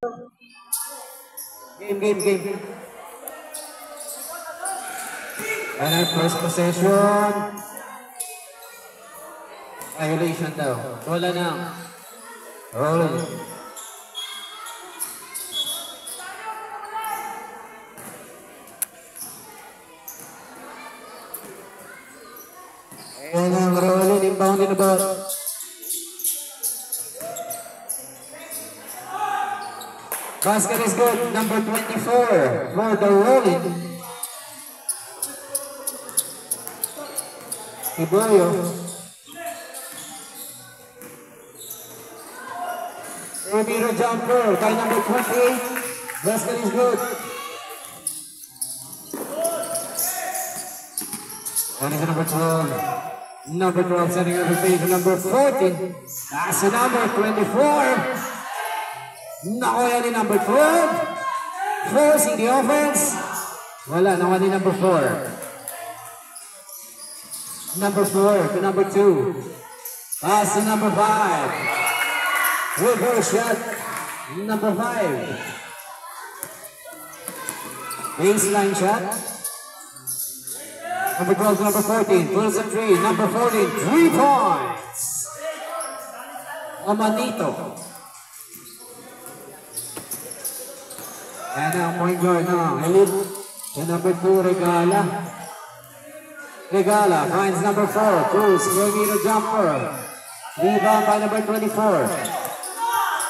Game. And first possession. Violation daw. Wala na. Rolling. And ang rolling, inbound in the ball. Basket is good, number 24 for the rolling. Iboyo. Ramiro jumper by number 28. Basket is good. And is number 12. Number 12 setting up the page number 14. That's the number 24. Nakuha yan ni number 12. Forcing the offense. Wala, nakuha ni number 4. Number 4 to number 2. Pass to number 5. Reverse shot. Number 5. Baseline shot. Number 12 to number 14. Pulls a 3. Number 14. 3 points. Amanito. And ang point guard ng Elite to number 2, Regala. Regala finds number 4, pulls, perimeter jumper. Rebound by number 24.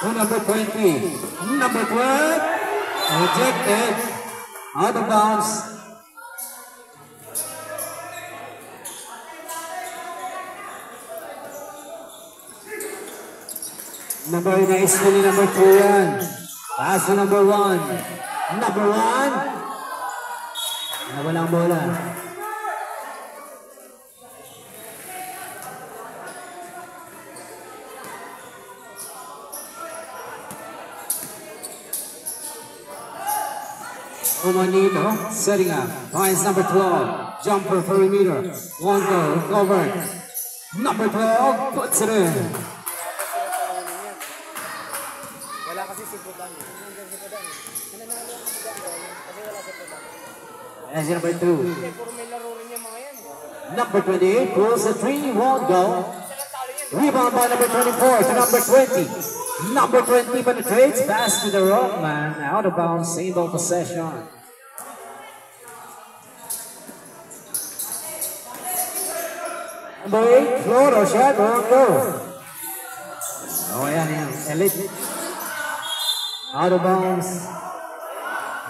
To number 20. Number 12. Rejected. Out of bounds. Number 9 is really number 2 yan. Pass to number 1. Number 1. Nawalang bola. Omanito setting up. Finds number 12. Jumper perimeter. One go. Covered. Number 12 puts it in. As number 2. Number 28 pulls a 3, won't go. Rebound by number 24 to number 20. Number 20 penetrates, pass to the wrong man. Out of bounds, same ball possession. Number 8, floater shot, won't go. Oh, yan. Elite. Out of bounds.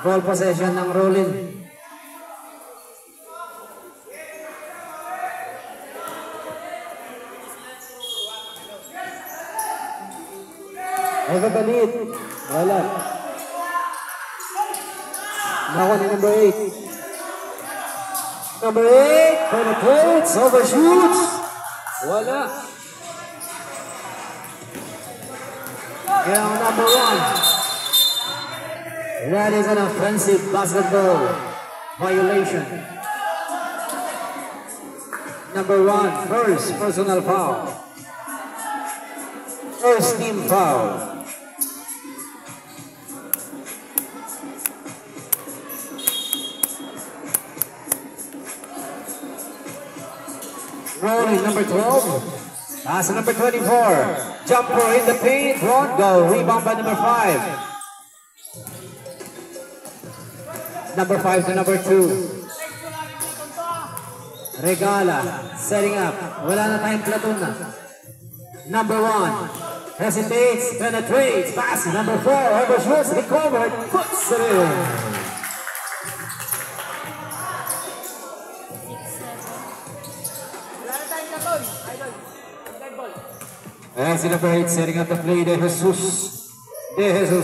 Ball possession ng rolling. Nagagalit. Wala. Nakuha ni number 8. Number 8 penetrates, overshoots. Wala. And number 1. That is an offensive basketball violation. Number 1, first personal foul. First team foul. Rolling number 12. Pass number 24. Jumper in the paint. Won't go. Rebound by number 5. Number 5 to number 2. Regala. Setting up. Wala na tayong platoon na. Number 1. Hesitates. Penetrates. Pass. Number 4. Overshoots. Recovered. Puts it in. As in number 8, setting up the play, De Jesus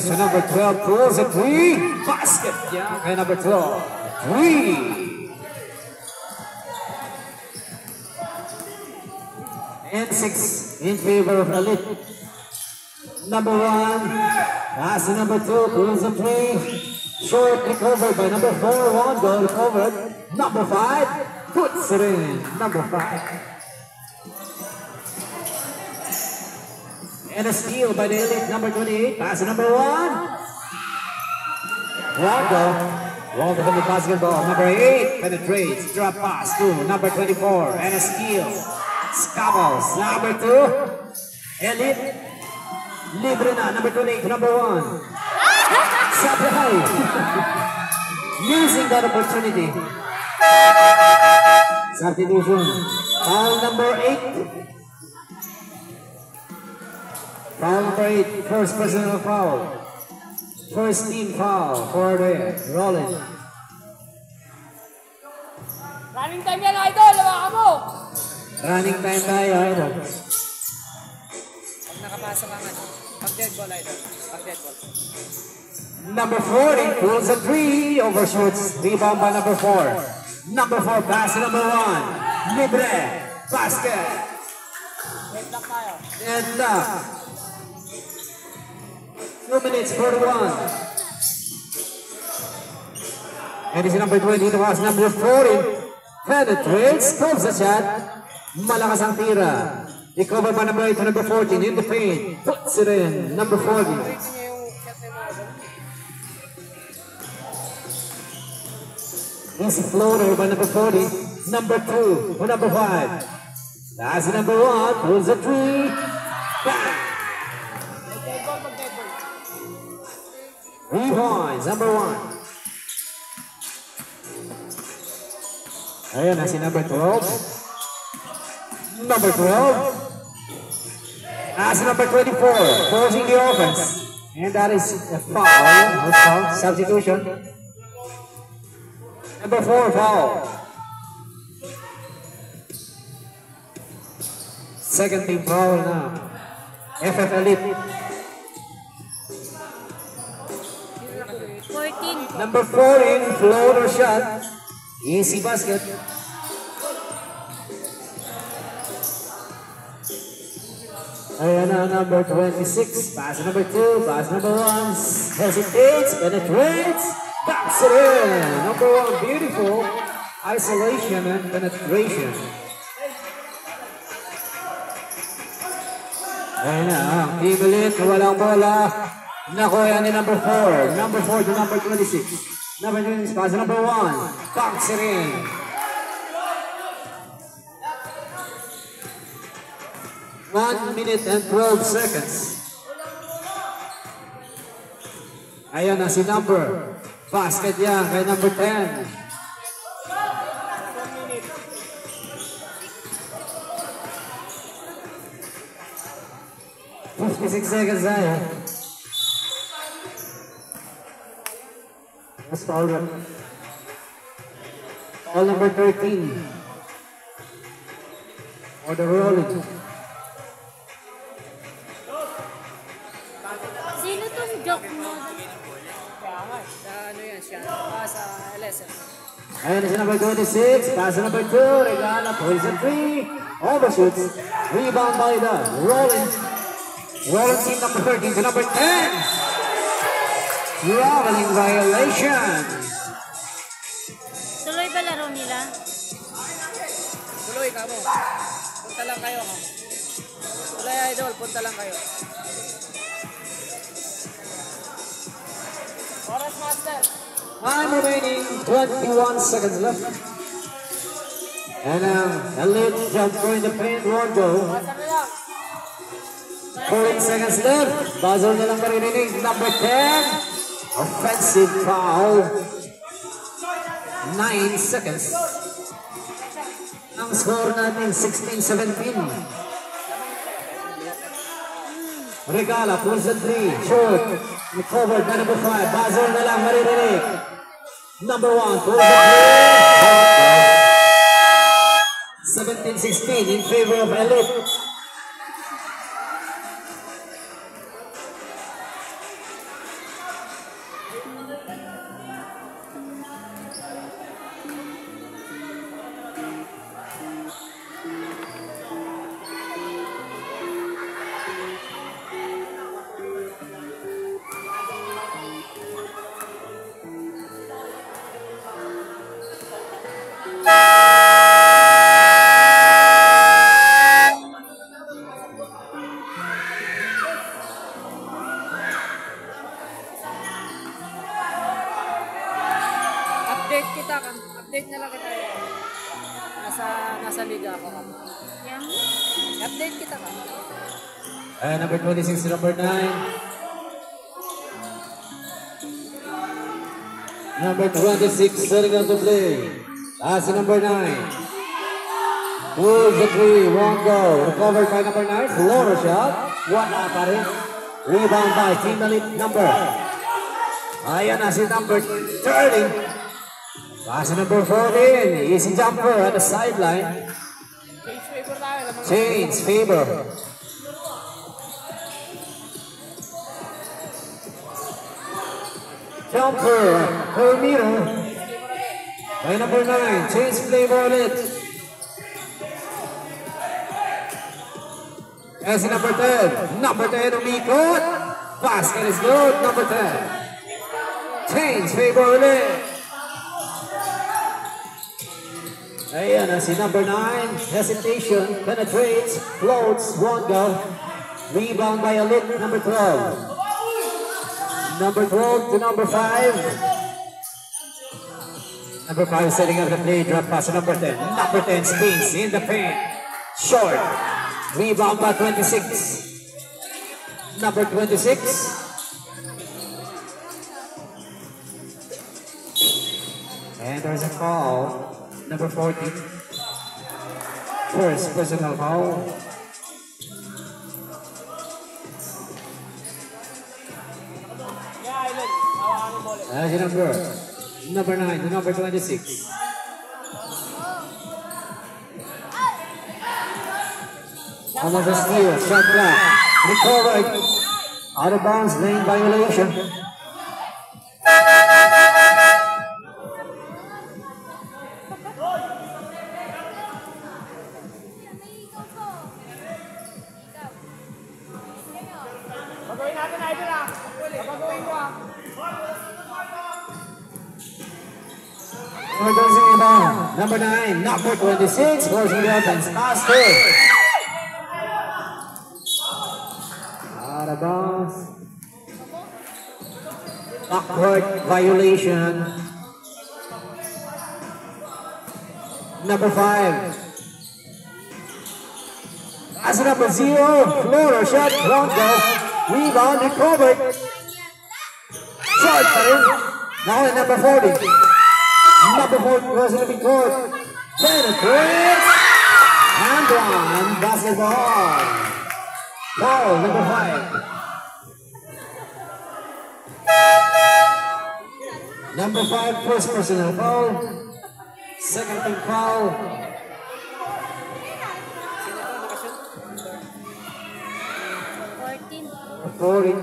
to number 12, pulls a 3, basket, yeah, and number 12, 3. And 6 in favor of Elite. Number 1, pass to number 2, pulls a 3, short recovered by number 4, 1 goal recovered. Number 5, puts it in, number 5. And a steal by the Elite, number 28. Pass number 1. Rondo from the basketball. Number 8 penetrates. Drop pass to number 24 and a steal. Scabbles. Number 2. Elite. Libre na. Number 28. Number 1. Supply. Using that opportunity. Substitution. Foul number 8. Foul number 8. First personal foul. First team foul for the Rollins. Running time yan, idol! Lawakan mo! Running time tayo, idol. Pag nakapasok ang ano, pag dead ball, idol. Pag dead ball. Number 40 pulls a 3, overshoots. Rebound by number 4. Number 4 pass to number 1. Libre. Basket. Deadlock tayo. Deadlock. 2 minutes 41. And it's number 20 to pass. Number 40 penetrates. Stops the shot. Malakas ang tira. I-cover by number 8 to number 14 in the paint. Puts it in. Number 40. Easy floater by number 40, number 2, or number 5. That's number 1, pulls a 3. Bang! 3 points, number 1. Ayan, that's number 12. Number 12. That's number 24, forcing the offense. And that is a foul, substitution. Number 4 foul. Second team foul now. FF Elite. 14. Number 14 floater shot. Easy basket. Ayan na, number 26. Pass number 2. Pass number 1. Hesitates. Penetrates. Backs it in. Number 1, beautiful isolation and penetration. Ayan na, team elite, walang bola. Nakuha ni number 4. Number 4 to number 26. Number 26, pass number 1. Backs it in. One minute and 12 seconds. Ayan na si number. Basket yan kay number 10. "56 seconds tayo. That's foul. Foul number 13. For the Rolling. Sino tong joke mo? Sa ano yan siya? Sa LSM. Ayan na si number 26. Pass number 2. Regala. Pulls a 3. Overshoots. Rebound by the Rolling. Rolling team number 13 to number 10. Traveling violation. Tuloy ba laro nila? Tuloy ka mo. Punta lang kayo. Tuloy idol, punta lang kayo. Oras master. Time remaining, 21 seconds left. And Elite jump in the paint, Rondo. 14 seconds left. Buzzer na lang maririnig. Number 10. Offensive foul. 9 seconds. Ang score natin, 16-17. Regala, pulls the 3. Short. Recovered na number 5. Buzzer na lang maririnig. Number 1, pulls the 3. 17-16 in favor of Elite. update kita ka. Update na lang kita. Nasa liga ako ka. Yan. Update kita ka. And number 26 to number 9. Number 26 setting up the play. That's number 9. Pulls the three, won't go. Recovered by number 9. Floater shot. One up at it. Rebound by Team Elite number. Ayan na si number 30. Pass number 14. Easy jumper at the sideline. Change favor tayo. Change favor. Jumper per meter. By number 9. Change flavor on it. As number 10. Number 10 umikot. Basket is good. Number 10. Change favor ulit. Ayan na si number 9. Hesitation. Penetrates. Floats. Won't go. Rebound by Elite. Number 12. Number 12 to number 5. Number 5 setting up the play. Drop pass to number 10. Number 10 spins in the paint. Short. Rebound by 26. Number 26. And there's a foul. Number 14. First personal foul. As your number 9 to number 26. Almost a steal, shot clock. Recovered. Out of bounds, lane violation. Pagawin natin na ito na. Pagawin ko ah. Number 9, number 26, forcing the offense. Pass through. Out of bounds. Backward violation. Number 5. As number 0, floater shot, won't go. Rebound, recovered. Short for him. Now at number 40. Number 4 was in the big court. Penetrates. And one. Basketball. Foul, number 5. Number 5, first personal foul. Second team foul. 40.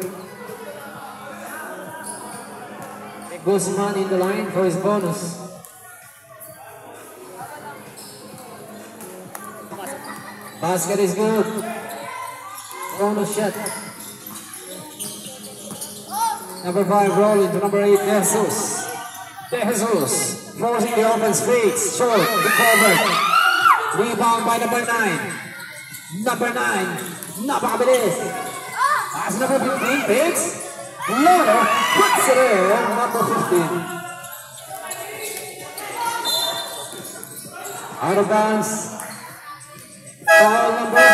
Guzman in the line for his bonus. Basket is good. Bonus shot. Number 5 rolling to number 8, De Jesus. De Jesus forcing the offense fades. Short, recovered. Rebound by number 9. Number 9. Napakabilis. Pass number 15, Biggs. Loader puts it in. Number 15. Out of bounds. Foul number.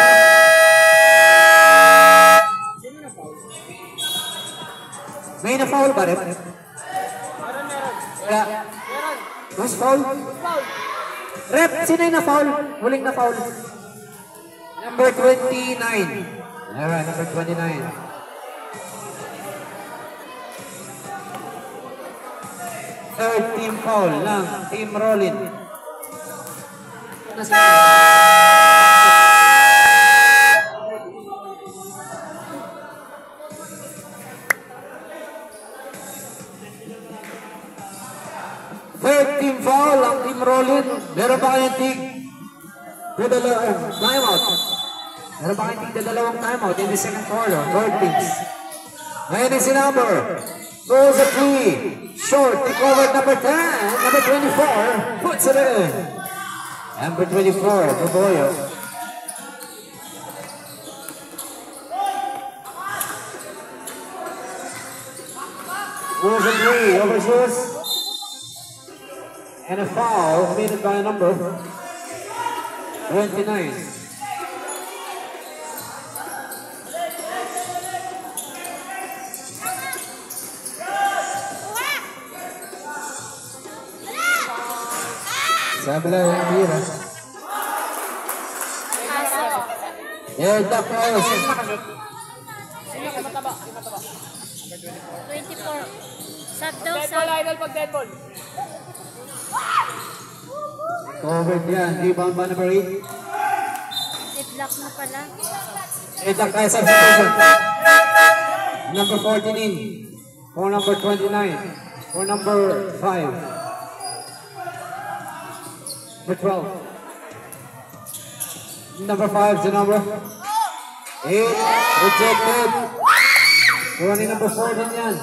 May na-foul ba rin? Wala. Mas foul? Rep, sino yung na-foul? Huling na-foul. Number 29. Alright, number 29. Third team foul ng Team Rollin. Third team foul ang Team Rollin. Meron ba kayong timeout? Meron ba kayong dalawang timeout in the second quarter? Third teams. Ngayon is si number. Throws a 3. Short. Recovered number 10. Number 24. Puts it in. Number 24. Boboyo. Throws a 3. Overshoots. And a foul made by number 29. Sabi lang yung hira. Yeah, the foul. Sino ka mataba? 24. Sub daw, Dead sub. ball, idol, pag dead ball. Covered yan. Rebound by number 8. I-block na pala. Ito kaya substitution. Number 14 in. For number 29. For number 5. Number 12. Number 5 to number 8. Rejected. Running number 4 din yan.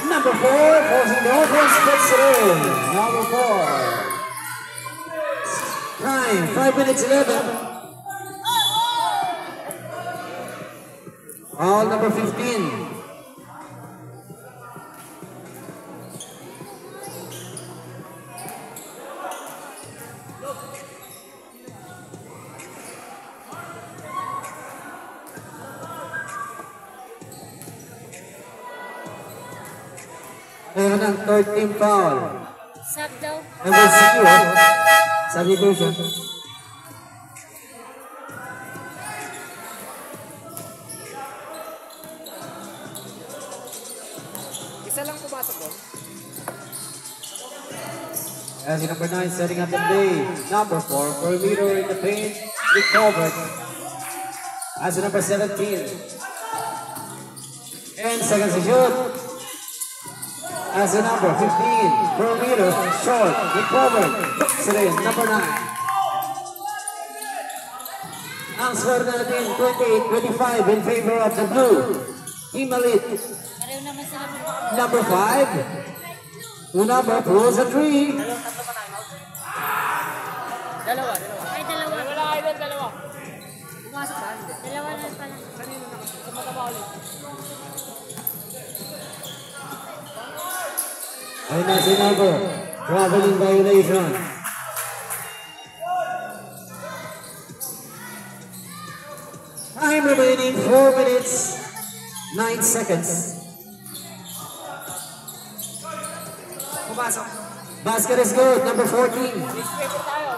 Number 4, forcing the offense, puts it in. Number 4. Time, 5 minutes 11. All number 15. Meron ng third team foul. Sub daw. Number 0, substitution. Isa lang pumasok ko. As number 9 setting up the play. Number 4, perimeter in the paint, recovered. As number 17. And seconds to shoot. As a number 15, perimeter, short, recovered, puts it in, number 9. Ang score natin, 28-25 in favor of the blue. Team Elite. Pareho naman sila. Number 5, number pulls a 3. Dalawa. Ay, dalawa. Wala, idol, dalawa. Pumasok ba? Hindi. Dalawa na pala. Kanino na kasi? Sa mataba ulit. Ay nasa number, traveling violation. Time remaining 4 minutes, 9 seconds. Pumasok. Basket is good, number 14. Newspaper tayo.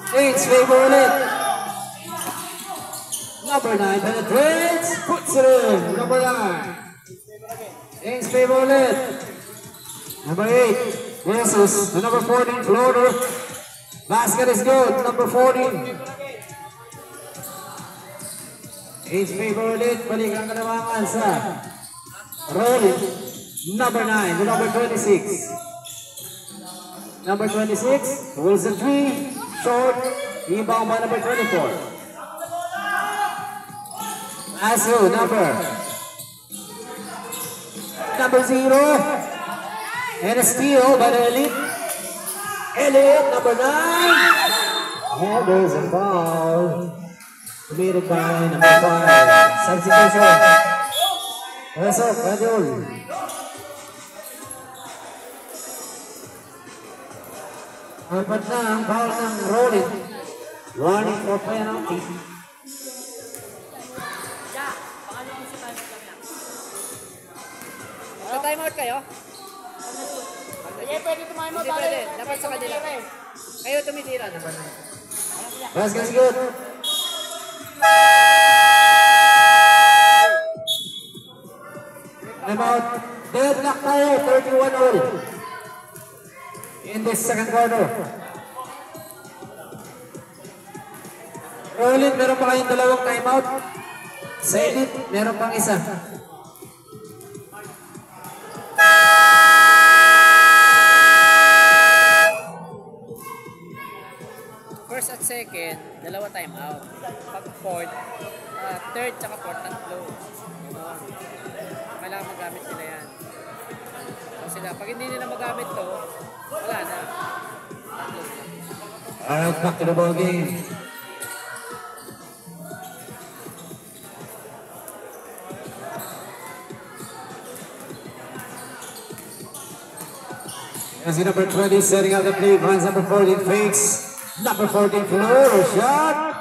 Saints favor ulit. Number 9 penetrates, puts it in, number 9. Saints favor ulit. Number 8, Jesus, the number 14 floater. Basket is good, number 14. Saints favor ulit, balik ang kalamangan sa rolling. Number 9, the number 26. Number 26, pulls the 3, short, rebound by number 24. Asu, number 0. And a steal by the Elite. Elliott, number 9. And there's a foul. Committed by number 5. Substitution. Pasok, Adol. Apat na ang foul ng Rolling. Warning for penalty. Time out kayo? Hindi pwede tumayo mo. Hindi pwede. Dapat sa kanila. Kayo tumitira na. Basket is good. About deadlock tayo, 31 all. In this second quarter. Rolling, meron pa kayong dalawang timeout. Sa Elite, meron pang isa. First at second, dalawa time out. Pag fourth, third tsaka fourth, tatlo. Kailangan magamit nila yan. So sila, pag hindi nila magamit to, wala na. Tatlo sila. Alright, back to the ball game. As number 20 setting up the play, finds number 14 fakes. Number 14 floor shot.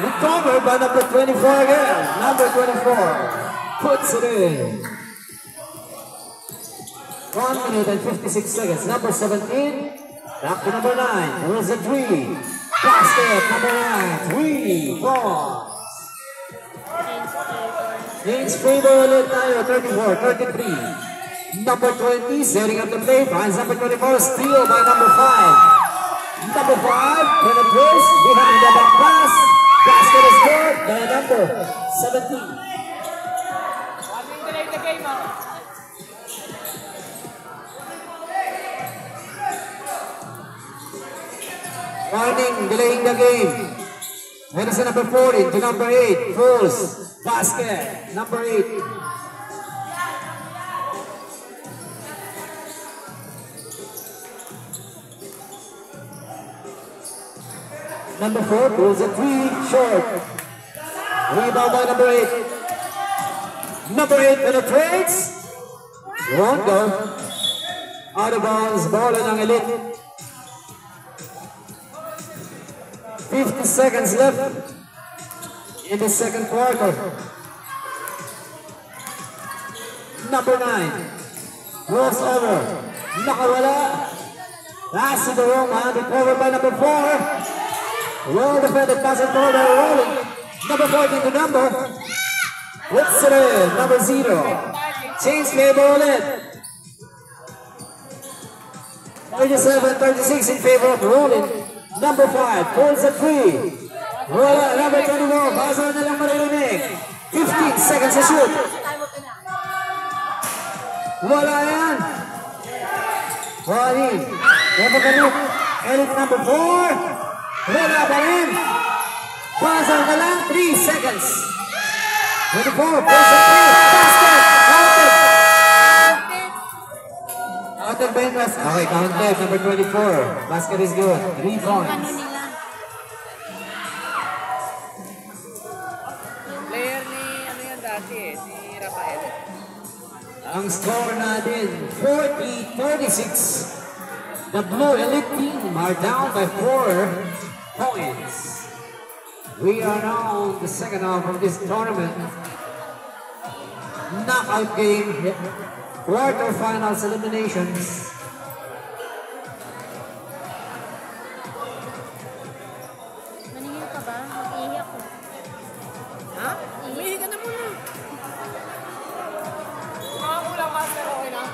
Recovered by number 24 again. Number 24 puts it in. 1 minute and 56 seconds. Number 17. Back to number 9. Throws a 3. Basket. Number 9. 3 balls. James Faber ulit tayo. 34, 33. Number 20 setting up the play. Finds number 24. Steal by number 5. Number 5 penetrates behind the back pass. Basket is good by number 17. Warning, delaying the game. Medicine number 14 to number 8. Falls. Basket. Number 8. Number 4 pulls a 3 short. Rebound by number 8. Number 8 penetrates. Won't go. Out of bounds. Ball ng Elite. 50 seconds left in the second quarter. Number 9 rolls over. Nakawala. Pass to the wrong hand. Recovered by number 4. Well defended pass and ball by rolling. Number 14 to number. Puts it in. Number 0. Change play ball in. 37-36 in favor of rolling. Number 5 pulls a 3. Wala, number 24. Basa na lang maririnig. 15 seconds to shoot. Wala yan. Wali. Never ganun. Elite number 4. Wala pa rin. Basa na lang. 3 seconds. 24 pulls a 3. Basket. Counted. Counted by Indras. Okay, counted. Number 24. Basket is good. 3 points. Ang score natin, 40-36. The Blue Elite team are down by 4 points. We are now in the second half of this tournament. Knockout game, quarterfinals eliminations. Maningil ka ba? Mag-iiyak ko. Ha? Umihi ka na muna. Kulang master, okay na?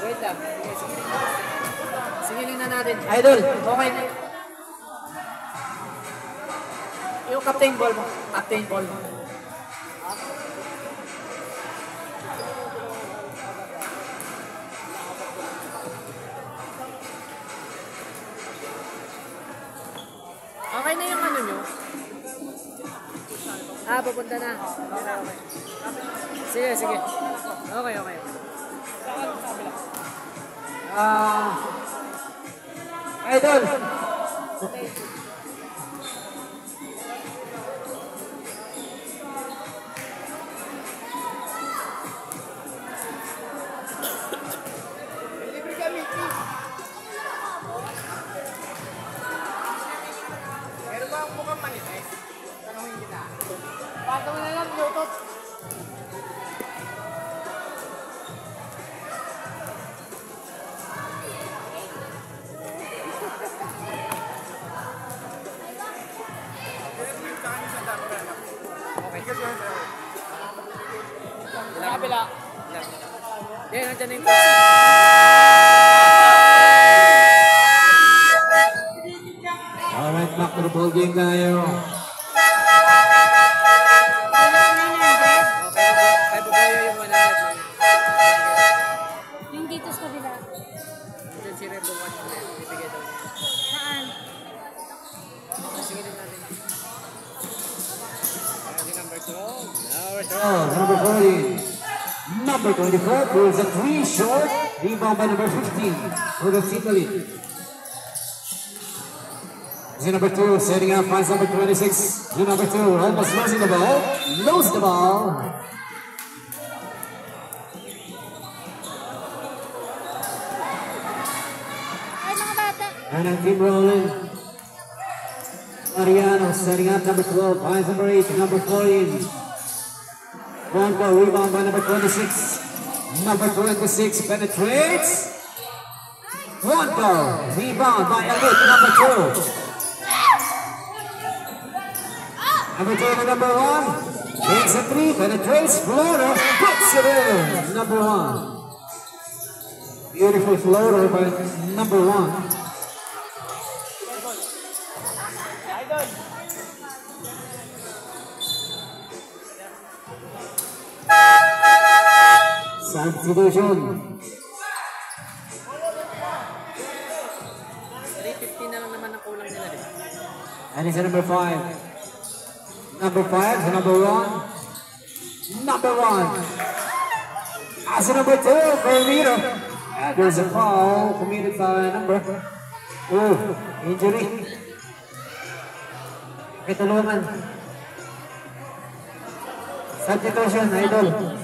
Wait lang. Sige na natin. Idol, Okay na. Yung captain ball mo. Captain ball mo. Okay na yung ano nyo? Pupunta na. Okay. Sige, sige. Okay. Idol. Libre kami, please. Meron ba ang mukhang manifest? Tanungin kita. Pato mo na lang, Bluetooth. Okay. Kabila. Yan, nandiyan na yung coach. Alright, back to the ball game tayo. Kay Bugoyo yung 100. Yung dito sa kabila. Diyan si Rebo 100. Bibigay daw niya. Saan? Sige din natin. Ayan, number 12. Oh, number 40. Number 24 pulls a 3 short. Rebound by number 15 for the team elite. Number 2 setting up, finds number 26. Number 2 almost losing the ball. Lose the ball. And a team rolling. Mariano setting up number 12, finds number 8, number 14. One goal, rebound by number 26. Number 26 penetrates. One goal, rebound by Elite, number 2. Number 2 to number 1. Takes a 3, penetrates, floater, puts it in. Number 1. Beautiful floater by number 1. Substitution. 350 na lang naman ang kulang nila, di ba? And it's number 5. Number 5 to number 1. Number 1. As a number 2 for Miro. And there's a foul committed by number. Oh, injury. Kitulungan. Substitution, idol.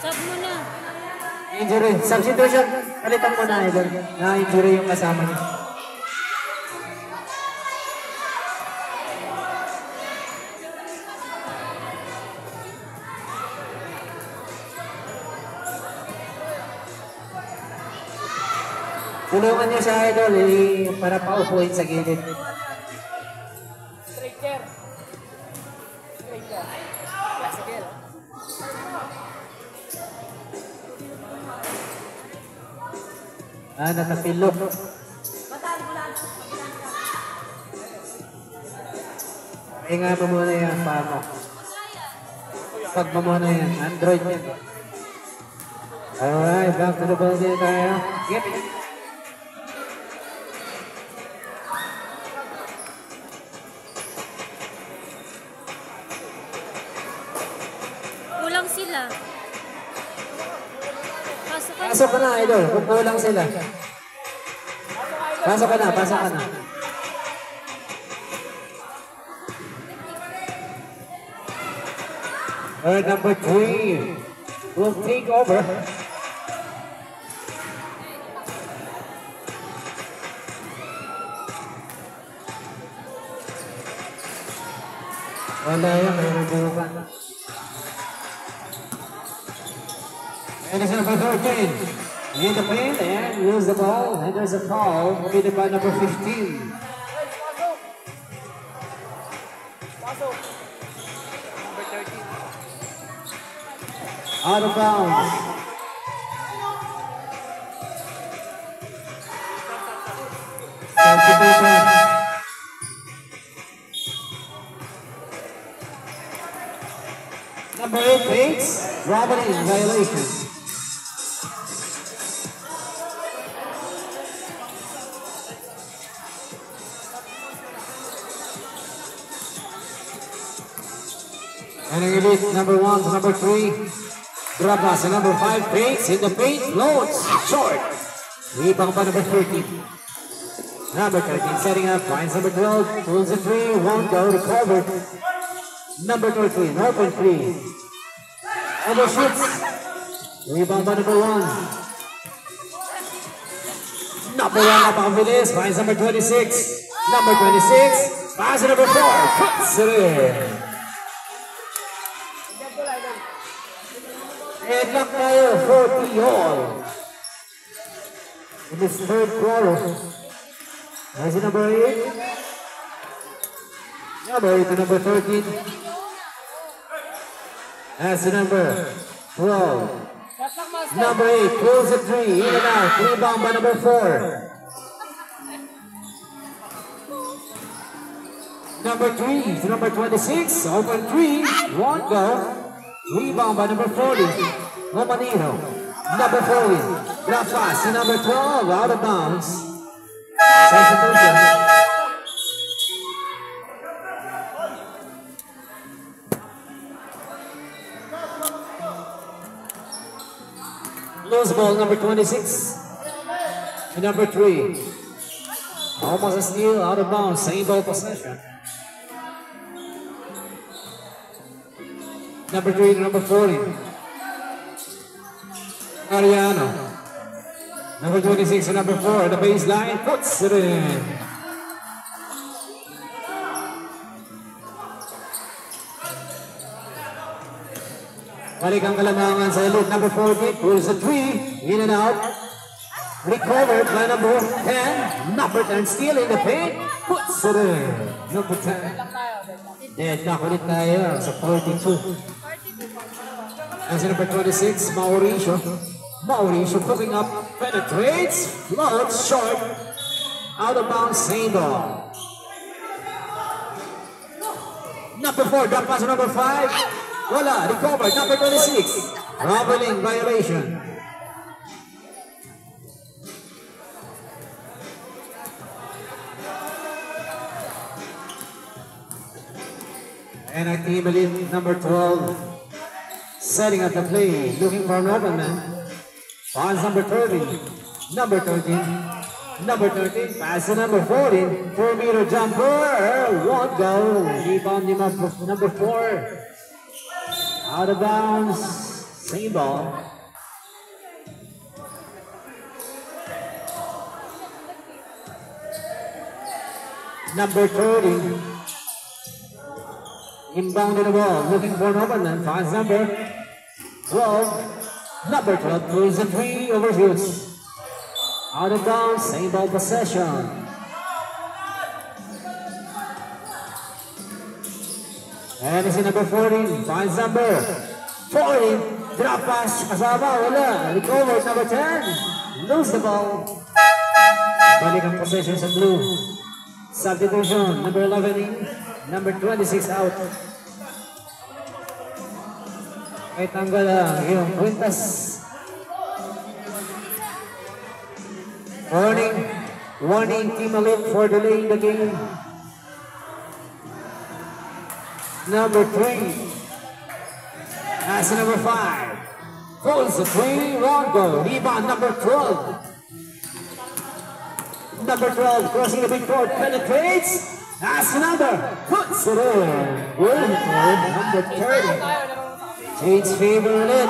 Sub mo na. Injury. Substitution. Palitan mo na, idol. Na-injury yung kasama niya. Tulungan niyo siya, idol, para paupuin sa gilid. Striker. Striker. Classical. Nakapilok. Inga mo muna yan, paa mo. Pag mo muna yan, Android yan. Alright, back to the ball din tayo. Get it. Kulang sila. Pasok ka. Pasok ka na, idol. Kung kulang sila. Pasok ka na, pasok ka na. Number 3 will take over. Wala yan, mayroon bukan. And it's number 13. In the paint and lose the ball. And there's a foul committed by number 15. Number 13. Out of bounds. Substitution. Number 8 fakes. Robin in violation. And Elite number 1 to number 3. Grabas and number 5 fakes in the paint. Floats short. Rebound by number 13. Number 13 setting up. Finds number 12. Pulls a 3. Won't go. Recovered. Number 13. Open 3. And the shoots. Rebound by number 1. Number 1 napakabilis. Finds number 26. Number 26. Pass to number 4. Puts it in. And lock tayo, 40 all. In this third quarter. Nice number 8. Number 8 to number 13. That's the number 12. Number 8, close at 3, in and out. Rebound by number 4. Number 3 to number 26. Open 3. One go. Rebound by number 40. Romanino. Number 40. Drop pass to number 12. Out of bounds. Substitution. Loose ball number 26. And number 3. Almost a steal, out of bounds. Same ball possession. Number 3 to number 40. Mariano. Number 26 and number 4, the baseline puts it in. Balik ang kalamangan sa elite. Number 40 pulls a 3, in and out. Recovered by number 10. Number 10 still in the paint. Puts it in. Number 10. Deadlock ulit tayo sa 42. And sa number 26, Mauricio. Mauricio picking up, penetrates, floats short. Out of bounds, same ball. Number 4, drop pass to number 5. Wala, recovered, number 26. Traveling violation. And I team elite number 12, setting up the play, looking for an open man. Pass number 30, number 13, number 13, pass to number 14, 4-meter jumper, won't go. Rebound him up, number 4. Out of bounds, same ball. Number 30. Inbounded the ball, looking for an open man. Pass number 12. Number 12 throws a 3, overshoots. Out of bounds, same ball possession. And it's in number 14, finds number 14. Drop pass, kasama, wala. Recovered, number 10. Lose the ball. Balik ang possession sa blue. Substitution, number 11 in, number 26 out. Ay tanggal lang yung kwintas. Warning, team elite for delaying the game. Number 3. That's number 5. Pulls the 3, won't go. Rebound, number 12. Number 12, crossing the big court, penetrates. That's number, puts it in. Number 30. Shades favor it.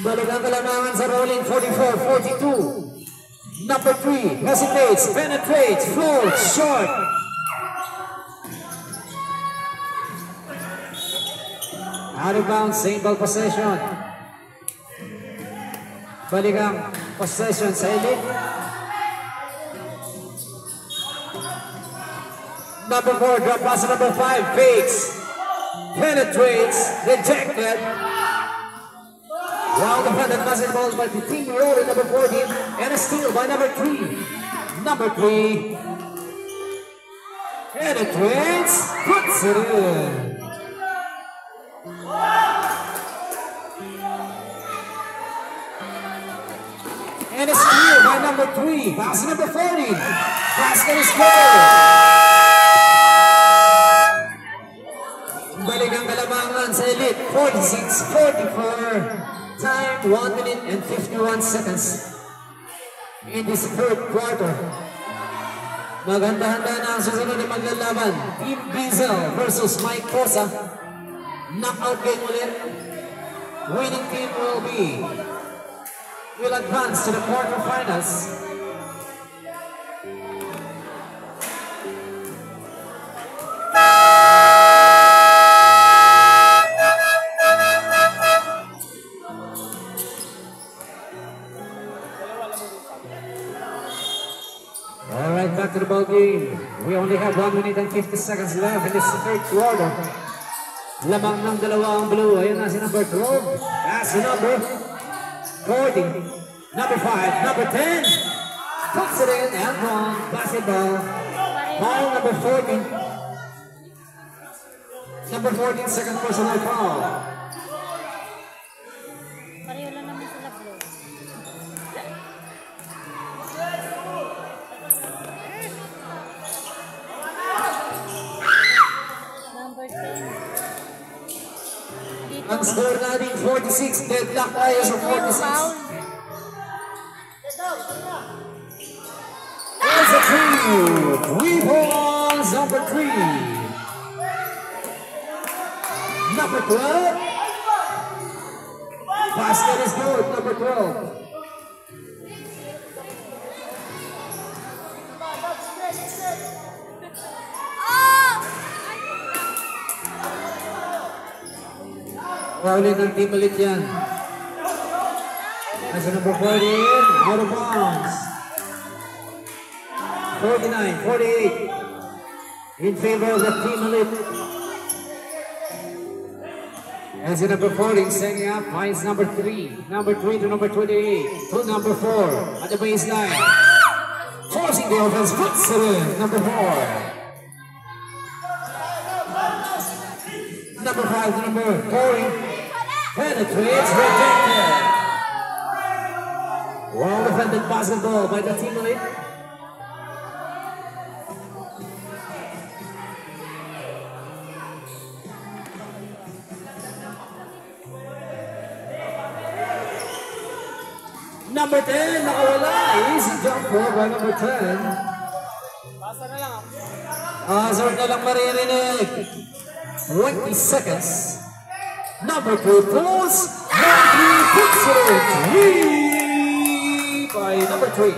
Balik ang kalamangan sa rolling 44-42. Number 3, hesitates, penetrates, floats, short. Out of bounds, same ball possession. Balik ang possession sa elite. Number 4, drop pass number 5, fakes, penetrates, rejected. Round the front and pass ball by the team rolling number 14, and a steal by number 3. Number 3 penetrates, puts it in. And a steal by number 3. Pass number 40. Basket is good. Balik ang kalamangan sa elite. 46-44. Time 1 minute and 51 seconds. In this third quarter. Maghanda-handa na ang susunod na maglalaban. Team Diesel versus Mike Cosa. Knockout game ulit. Winning team will advance to the quarterfinals. Alright, back to the ball game. We only have 1 minute and 50 seconds left in this third quarter. Lamang ng dalawa ang blue. Ayun na si number 12. That's si number 40. Number 5. Number 10. Puts it in and one. Basketball. Foul number 14. Number 14, second personal foul. Pareho lang naman sila blue. Number 10. Ang score natin 46, deadlock tayo sa 46. There's a 3 balls, number 3. Number 12. Basket is good, number 12. Paulit ng team ulit yan. As number 14, out of bounds. 49, 48. In favor of the team ulit. As number 40, setting up, finds number 3. Number 3 to number 28. To number 4 at the baseline. Forcing the offense, puts it in. Number 4. Number 5 to number 40. Penetrates, rejected. Well defended basketball by the team elite. Number 10, nakawala. Easy jumper by number 10. Basa na lang. Hazard na lang maririnig. 20 seconds. Number 2 pulls. Number 3 puts it in. Three by number 3.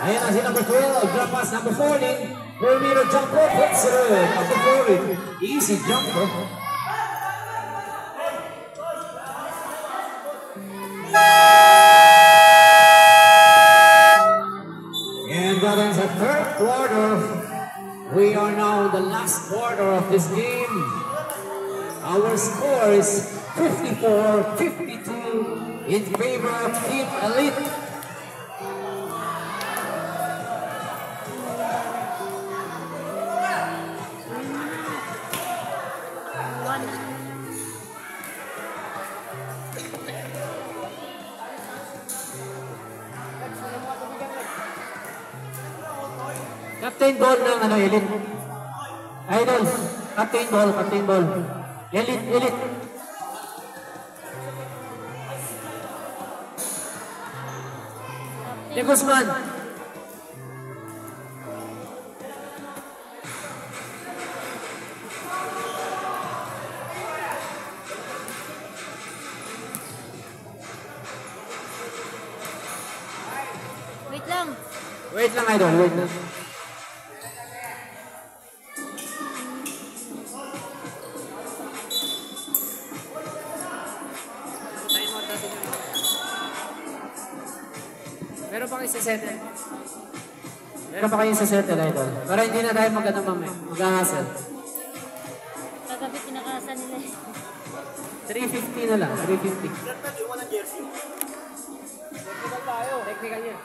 Ayan na si number 12. Drop pass number 14. Perimeter jumper puts it in. Number 40. Easy jumper. And that ends the third quarter. We are now in the last quarter of this game. Our score is 54-52 in favor of Team Elite. Captain ball ng Elite. Idol, captain ball. Elite. De Guzman. Wait lang, idol. Wait lang. Meron pa kayo sa settle? Meron pa kayo sa settle, idol. Para hindi na tayo mag-ano mamaya. Mag-hassle. Kagabi pinakasa nila eh. 350 na lang. 350. Technical tayo. Technical yan.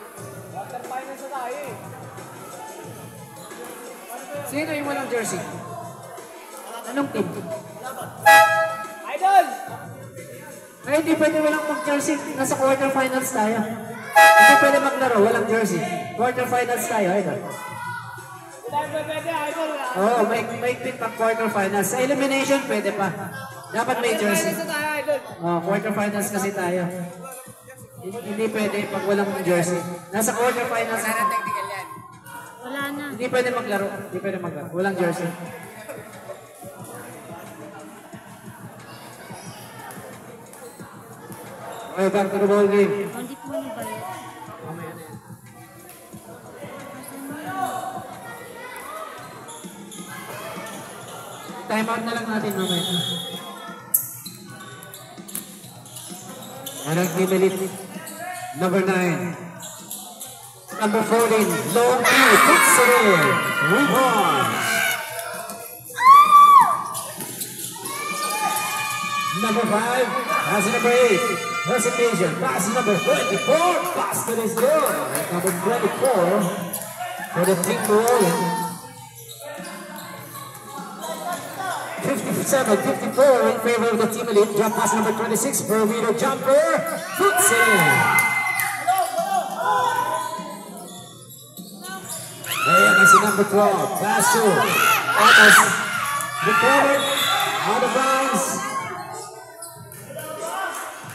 Water finance na tayo eh. Sino yung walang jersey? Anong team? Idol! Ay, hindi pwede walang mag-jersey. Nasa quarterfinals tayo. Hindi pwede maglaro, walang jersey. Quarterfinals tayo, idol. Pwede, idol. Oo, may pit pa quarterfinals. Sa elimination, pwede pa. Dapat may jersey. Finance na tayo, idol. Quarterfinals kasi tayo. Hindi pwede pag walang jersey. Nasa quarterfinals. Sana technical yan. Wala na. Hindi pwede maglaro. Hindi pwede maglaro. Walang jersey. Okay, back to the ball game. Hindi po ano ba yun? Time out na lang natin mamaya. Anong team elite? Number 9. Number 14. Long two. Puts it in. Rebound. Number 5. Pass number 8. Hesitation. Pass number 24. Basket is good. Number 24 for the team rolling. 57-54 in favor of the team elite. Jump pass number 26. Perimeter jumper. Puts it in. Ayan na si number 12. Pass to. Otas. Recovered. Out of bounds.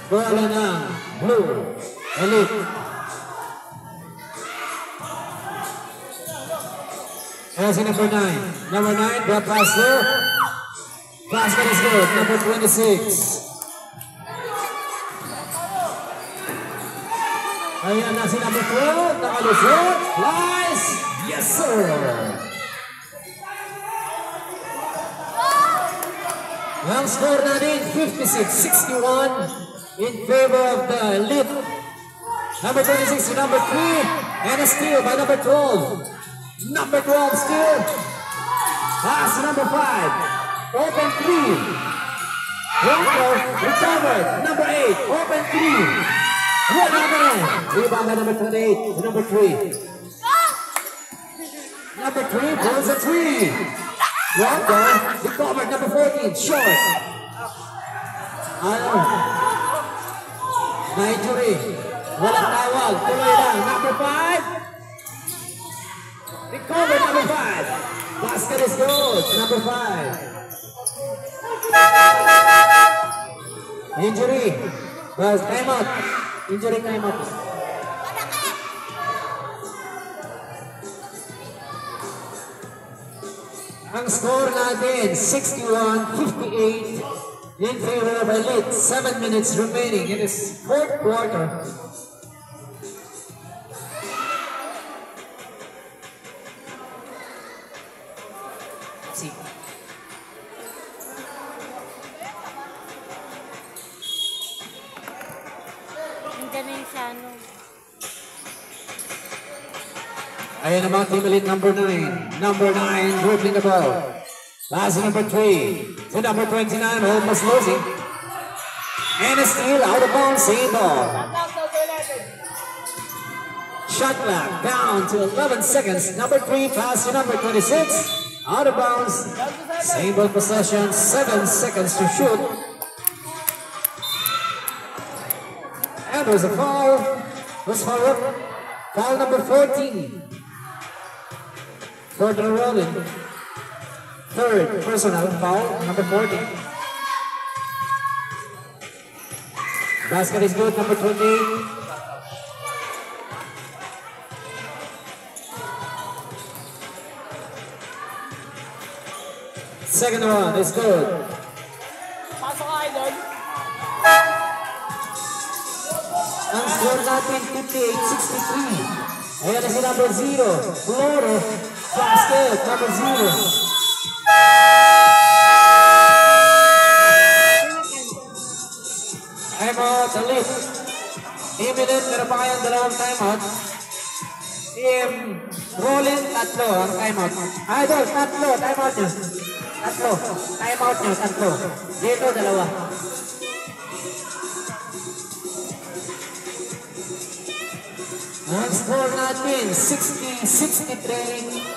Bola ng Blue Elite. Ayan si number 9. Number 9, drop pass to. Basket is good. Number 26. Ayan na si number 12. Nakalusot. Flies. Yes, sir. Ang score natin, 56-61 in favor of the elite. Number 26 to number 3. And a steal by number 12. Number 12 steal. Pass to number 5. Open 3. Walker recovered. Number 8. Open 3. One number. Rebound by number 28 to number 3. Number 3 pulls a 3. Walker recovered. Number 14. Short. Na injury. Walang tawag. Tuloy lang. Number 5. Recovered. Number 5. Basket is good. Number 5. Injury. Well, time out. Injury time out. Ang score natin, 61-58 in favor of Elite. 7 minutes remaining in this fourth quarter. See. Ang galing siya, no? Ayan ang mga team elite number 9. Number 9, dribbling the ball. Pass to number 3. To number 29, almost losing. And a steal out of bounds, same ball. Shot clock down to 11 seconds. Number 3, pass to number 26. Out of bounds. Same ball possession, 7 seconds to shoot. And there's a foul. Who's foul up? Foul number 14. For the rolling. Third personal foul, number 14. Basket is good, number 28. Second one is good. Pasok ka, idol. Ang score natin, 58-63. Ayan na si number 0. Floro. Basket, number 0. Timeout, Elite. Team Elite, meron pa kayong dalawang timeout. Team Rolling, tatlo ang timeout. Idol, tatlo, timeout nyo. Tatlo, timeout nyo, tatlo. Dito, dalawa. Ang score natin, 60-63.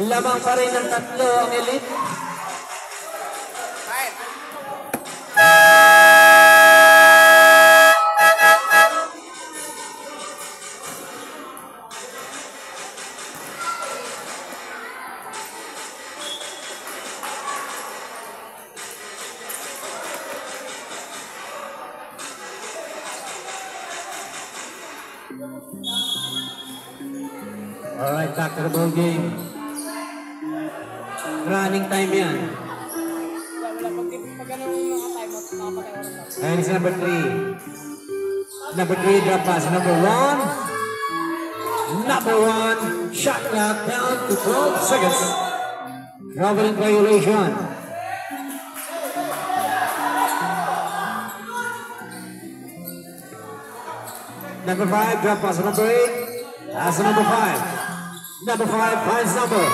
Lamang pa rin ng tatlo ang Elite. Alright, back to the ball game. Running time yan. Pag ano naka-time out, nakapatay oras na. And it's number 3. Number 3 drop pass. Number 1. Number 1. Shot clock down to 12 seconds. Traveling violation. Number 5 drop pass. Number 8. That's number 5. Number 5 finds number.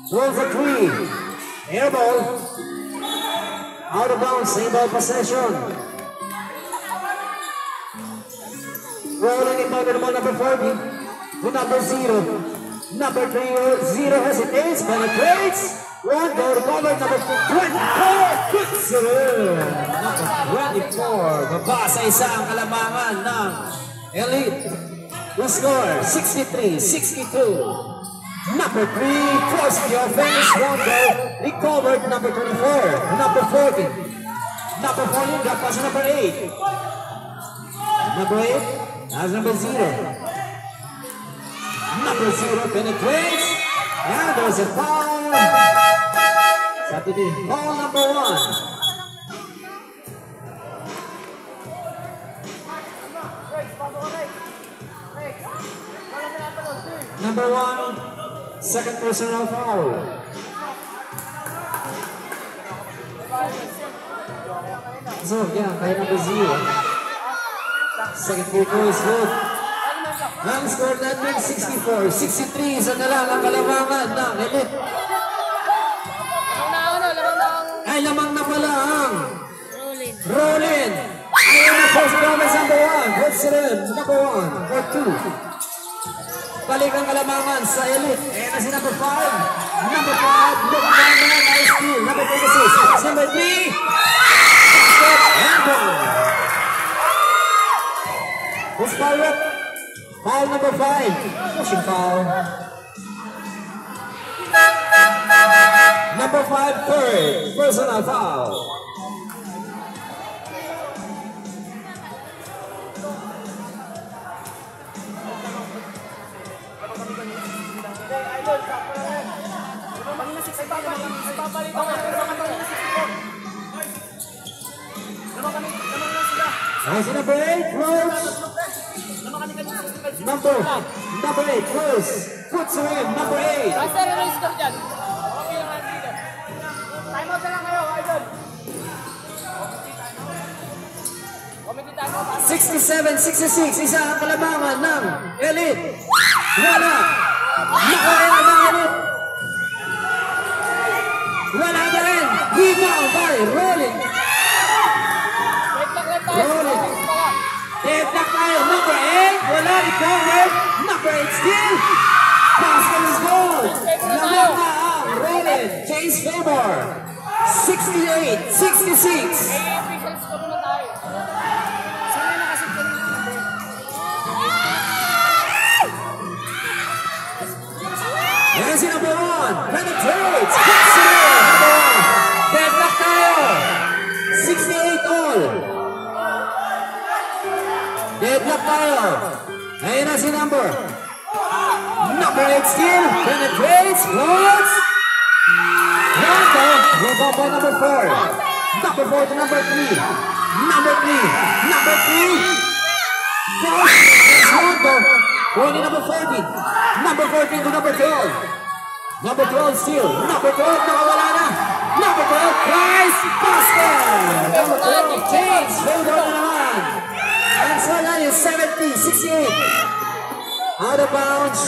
Roll for 3. Air ball. Out of bounds. Same ball possession. Rolling inbound to the ball, number 40. To number 0. Number 3, 0 hesitates, penetrates. One goal recovered, number 24. Good sir. Number 24. Mabasa isang kalamangan ng Elite. The score, 63-62. Number 3, forced the offense. One goal recovered, number 24. Number 14. Number 14, drop pass number 8. Number 8, that's number 0. Number 0 penetrates. And there's a foul. Saturday, foul number 1. number 1, second personal foul. So, yeah, kaya number 0. Second free throw is good. Ang score natin 64. 63, isa na lang ang kalamangan ng Elite. Ay, lamang na pala ang Rollin. Ayun na po si Gomez number 1. Good sila, number 1 or 2. Balik ang kalamangan sa Elite. Ayan na si number 5. Number 5, number 5 na nice steal. Number 26, number 3. Basket and goal. Who's foul up? Foul number 5. Pushing foul. Number 5, third personal foul. Nice number 8, close. Number 8, close. Puts her in, number 8. 67-66, isa ang kalamangan ng Elite. Wala. Nakaya ng Elite. Wala ba rin. Rebound by Rolling. Rolling. Deadlock tayo. Number 8. Wala. Recovered. Number 8 still. Basket is goal. Lamang na ang Rolling. Chase Favor. 68-66. There's the number 1. Penetrates. Number 1. Deadlock tayo. 68 all. Deadlock tayo. Ayun na si number 8 still. Penetrates. Holds. Rebound by number 4. Number 4 to number 3. Number 3. Number 3. Only number 14. Number 14 to number 12. Number 12 still. Number 12 nakawala na. Number 12 Christ basket. Number 12 James Favor na naman. And so that is 70-68. Out of bounds.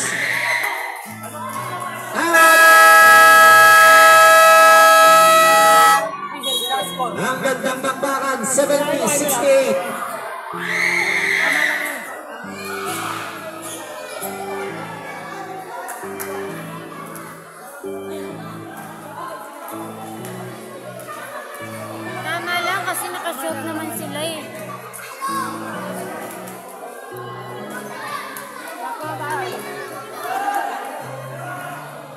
Ang gandang bakbakan, 70-68. Tama lang kasi nakashot naman sila eh.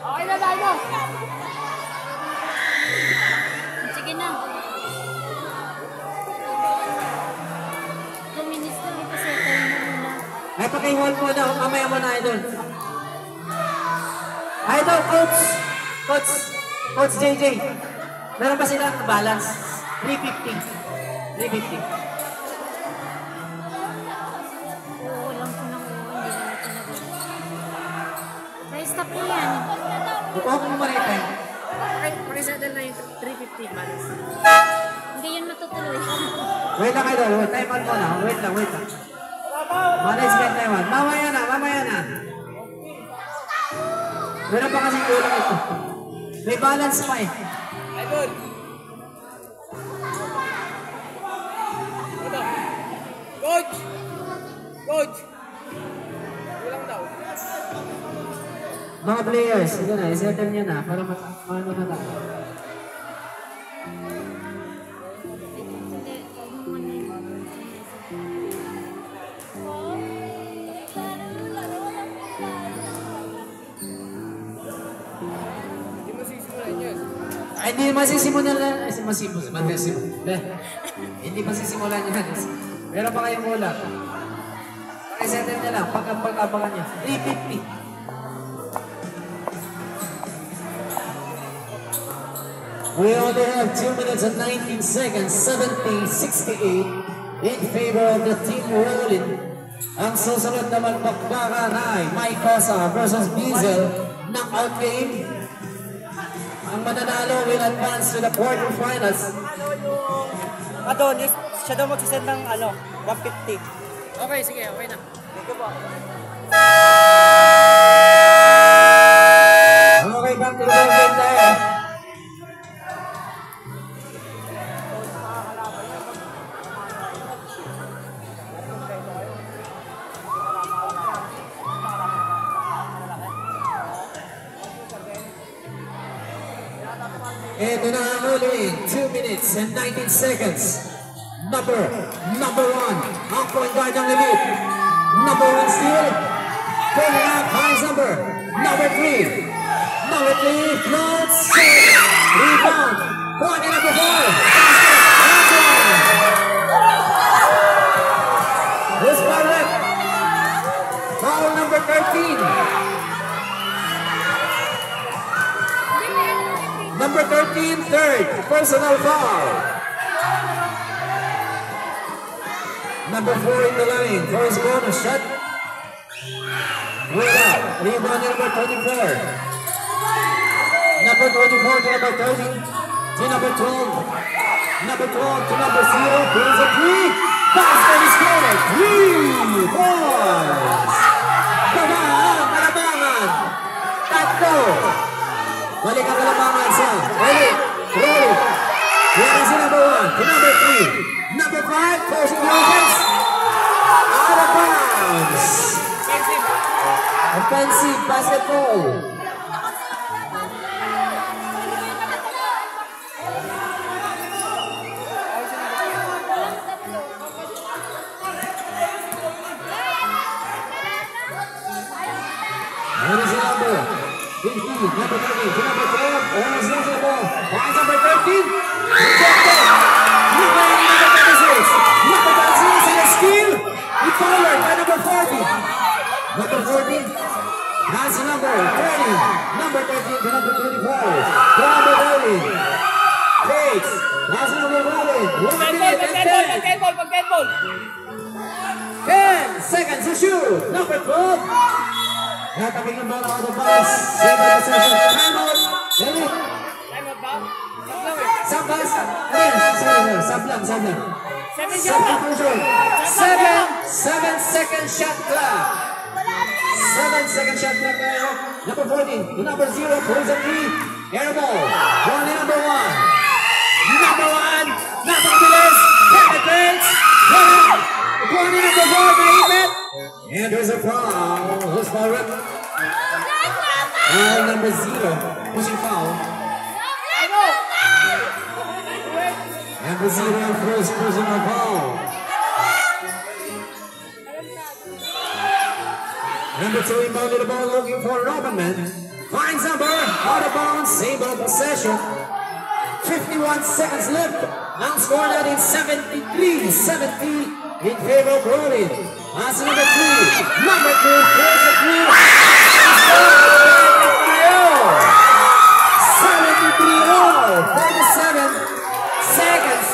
Okay na tayo. Sige na. 2 minutes lang ito, settle mo muna. Ay, pakihold mo na. Mamaya mo na, Idol. Idol, Coach JJ. Meron ba silang balance? 350. 350. Oo, lang po ng oo. Hindi na natin nagawa. Na-stop mo yan. Bukuha ko mo marita. Pakisadal na yung 350 balance. Hindi yun matutuloy. Wait lang, Idol. Time out mo na. Wait lang. Management time out. Mamaya na. Meron pa kasing kulang ito. May balance pa eh. Idol! Coach! Kulang daw. Mga players, ito na, isettle nyo na para maano na tayo. Hindi, huwag mo muna yun. Hindi mo sisimulan yan. Ay, hindi masisimulan na. Hindi masisimulan yan. Meron pa kayong kulang. Pakisettle nyo lang, pagkabangan nyo. 350. We only have 2 minutes and 19 seconds, 70-68 in favor of the team rolling. Ang susunod na magpakbakan ay Mike Cosa versus Diesel. Knockout game. Ang mananalo will advance to the quarterfinals. Adonis, siya daw magsisend ng 150. Okay, sige, okay na. Dito po. Okay, back to the ball game tayo. Ito na ang huling 2 minutes and 19 seconds. Number 1, ang point guard ng elite. Number 1 steal. Pulling out high number 3. Number 3 floats. Rebound. Point number 4. This one foul number 13. Number 13, third, personal foul. Number 4 in the line, first bonus shot. Way up, rebound number 24. Number 24 to number 30, to number 12. Number 12 to number 0, pulls a 3. Basket is scored, 3 points. Kalabangan, tatlo. Balik ang kalabangan sa Elite, Rolling. Yan ang si number 1 to number 3. Number 5, forcing the offense. Out of bounds. Offensive basketball. Yan ang si number 15, number 30, to number 12, almost loses the ball. Finds number 13, rejected. Number 36, number 36 in a steal. He followed by number 40. Number 14 has a number 30, number 13 to number 24. To number 30, Bates has a number 11. 1 minute and 10 seconds to shoot. Number 12. Nataping ang bola out of bounds. Save the possession. Time out. Elite. Time out ba? Sabas. Sorry. Sablang. 7 second shot clock. 7 second shot clock tayo. Number 14 to number 0. Pulls a 3. Air ball. Only number 1. Number 1. Napakabilis. Penetrates. Only number 4. Naipit. And there's a foul. Who's foul? Number 0. Pushing foul. Number 0, first personal foul. Number 2 inbounded the ball looking for Robinman. Finds number out of bounds. Save ball possession. 51 seconds left. Now score that in 73-70 in favor of Rolling. That's number 3. Number 2 plays the 3. 73 all. 47 seconds.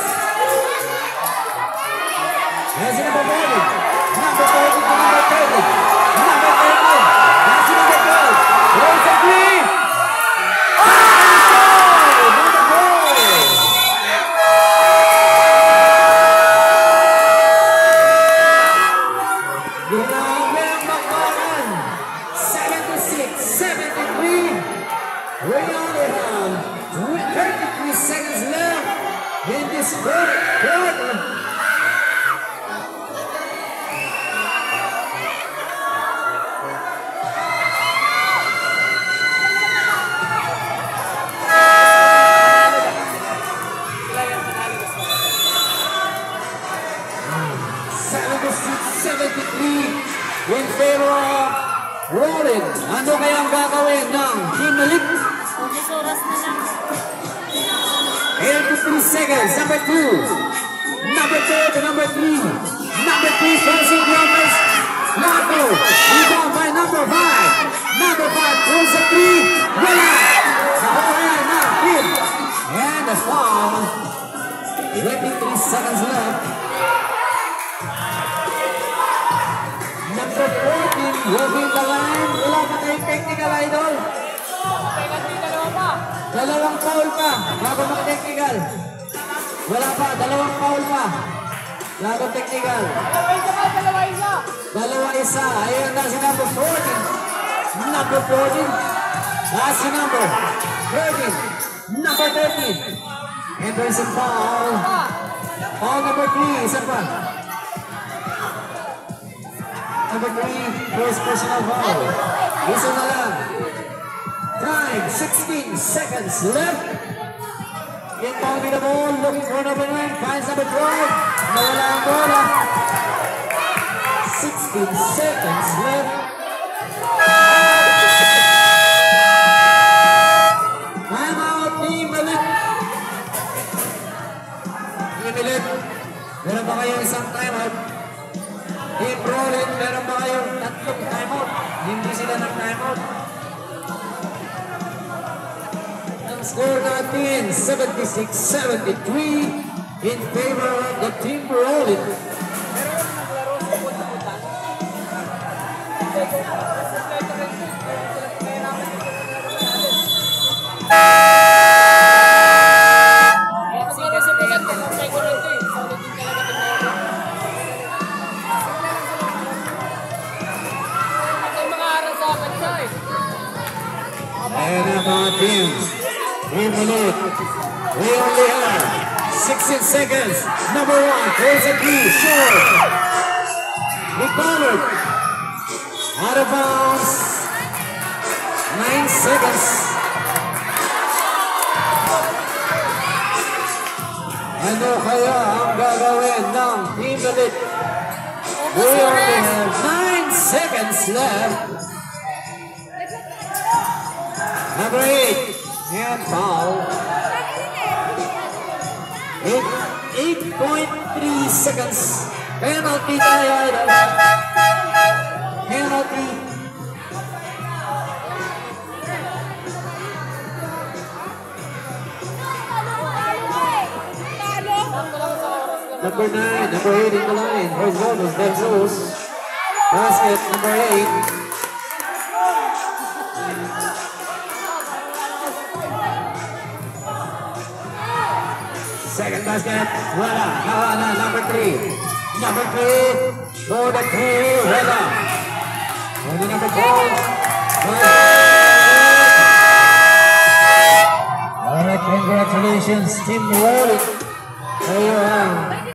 There's number 40. Number 40 to number 30. Number 30. That's number 12. Plays the 3. Number 4. We only have 33 seconds left in this quarter. In favor of Rolling. Ano kaya ang gagawin ng Team Elite? 83 seconds. Number 2. Number 2 to number 3. Number 3 forcing the offense. Nato. Rebound by number 5. Number 5 pulls a 3. Wala. Sa hole na. Hit. And a foul. 23 seconds left. within the line. Wala pa kayong technical, idol. Dalawang foul pa bago mag-technical. Wala pa, dalawang foul pa bago technical. Dalawa isa. Ayun na si number 14. Number 14. That's the number 13. Number 13. And there's a foul. Foul number 3. Isa pa. Number 3. First personal foul. Isa na lang. Time, 16 seconds left. Inbounding the ball, looking for number 9, finds number 12. Nawala ang bola. 16 seconds left. Time out, Team Elite. Team Elite, meron ba kayong isang timeout? Team Rollin, meron ba kayong tatlong timeout? Hindi sila nag-timeout. Score natin 76-73 in favor of the Team Rollin. And our teams. Team Elite, we only have 16 seconds. Number 1, throws a key, short. Recovered. Out of bounds. 9 seconds. Ano kaya ang gagawin ng Team Elite? We only have 9 seconds left. Number 8. And foul. 8.3 seconds. Penalty tayo, idol. Penalty. Number 9, number 8 in the line. First bonus, then Zeus. Basket, number 8. Second basket, wala. Nawana, number 3. Number 3, for the 3, wala. And the number 4. Alright, congratulations, Team Rollin. There you are.